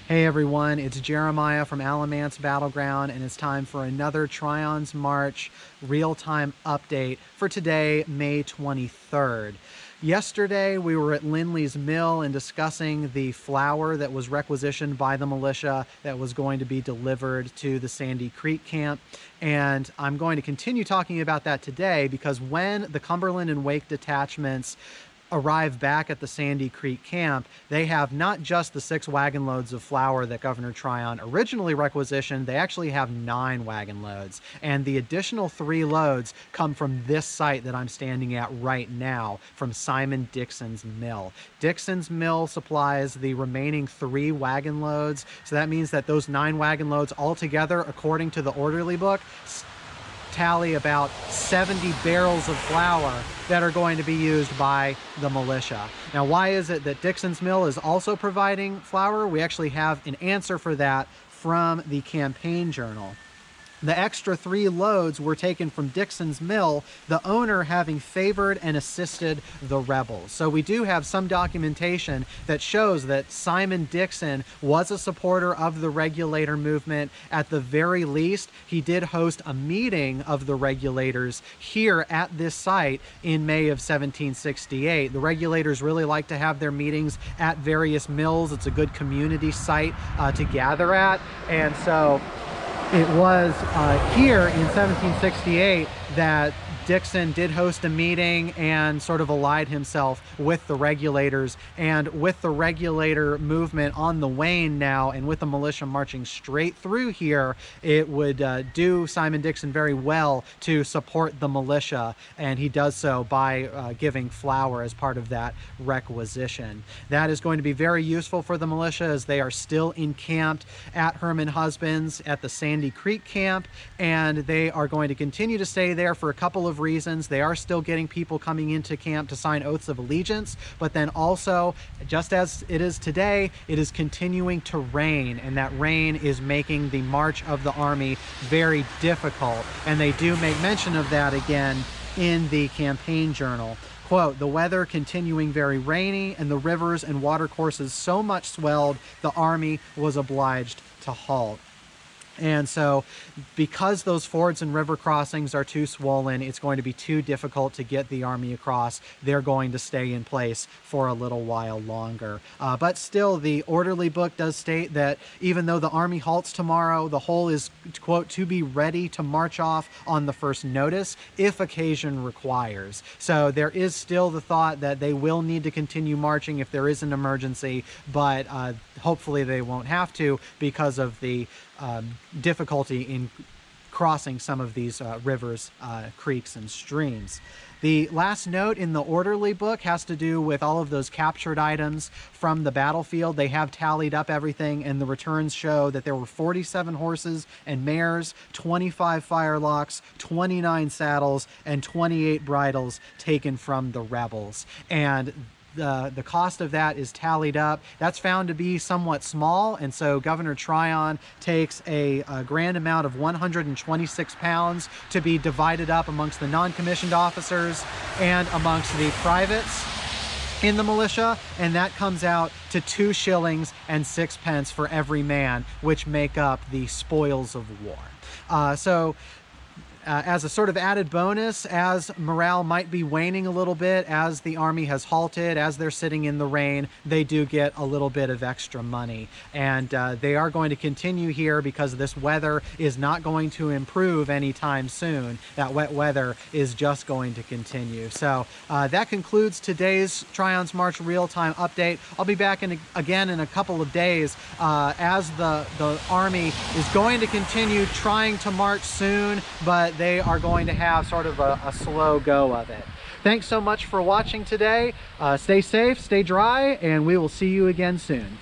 Hey everyone, it's Jeremiah from Alamance Battleground, and it's time for another Tryon's March real-time update for today, May 23rd. Yesterday, we were at Lindley's Mill and discussing the flour that was requisitioned by the militia that was going to be delivered to the Sandy Creek camp. And I'm going to continue talking about that today because when the Cumberland and Wake detachments arrive back at the Sandy Creek camp, they have not just the 6 wagon loads of flour that Governor Tryon originally requisitioned, they actually have 9 wagon loads. And the additional 3 loads come from this site that I'm standing at right now, from Simon Dixon's mill. Dixon's mill supplies the remaining 3 wagon loads, so that means that those 9 wagon loads altogether, according to the orderly book, tally about 70 barrels of flour that are going to be used by the militia. Now, why is it that Dixon's Mill is also providing flour? We actually have an answer for that from the campaign journal. The extra 3 loads were taken from Dixon's Mill, the owner having favored and assisted the rebels. So we do have some documentation that shows that Simon Dixon was a supporter of the Regulator movement. At the very least, he did host a meeting of the Regulators here at this site in May of 1768. The Regulators really like to have their meetings at various mills. It's a good community site to gather at. And so it was here in 1768 that Dixon did host a meeting and sort of allied himself with the Regulators. And with the Regulator movement on the wane now, and with the militia marching straight through here, it would do Simon Dixon very well to support the militia, and he does so by giving flour as part of that requisition. That is going to be very useful for the militia as they are still encamped at Herman Husband's at the Sandy Creek camp, and they are going to continue to stay there for a couple of reasons. They are still getting people coming into camp to sign oaths of allegiance, but then also, just as it is today, it is continuing to rain, and that rain is making the march of the army very difficult, and they do make mention of that again in the campaign journal. Quote, "The weather continuing very rainy and the rivers and watercourses so much swelled, the army was obliged to halt." And so because those fords and river crossings are too swollen, it's going to be too difficult to get the army across. They're going to stay in place for a little while longer. But still, the orderly book does state that even though the army halts tomorrow, the whole is, quote, "to be ready to march off on the first notice if occasion requires." So there is still the thought that they will need to continue marching if there is an emergency, but hopefully they won't have to because of the difficulty in crossing some of these rivers, creeks, and streams. The last note in the orderly book has to do with all of those captured items from the battlefield. They have tallied up everything, and the returns show that there were 47 horses and mares, 25 firelocks, 29 saddles, and 28 bridles taken from the rebels. And the cost of that is tallied up. That's found to be somewhat small, and so Governor Tryon takes a grand amount of 126 pounds to be divided up amongst the non-commissioned officers and amongst the privates in the militia, and that comes out to 2 shillings and 6 pence for every man, which make up the spoils of war. As a sort of added bonus, as morale might be waning a little bit, as the army has halted, as they're sitting in the rain, they do get a little bit of extra money. And they are going to continue here because this weather is not going to improve anytime soon. That wet weather is just going to continue. So that concludes today's Tryon's March real-time update. I'll be back again in a couple of days as the army is going to continue trying to march soon, but they are going to have sort of a slow go of it. Thanks so much for watching today. Stay safe, stay dry, and we will see you again soon.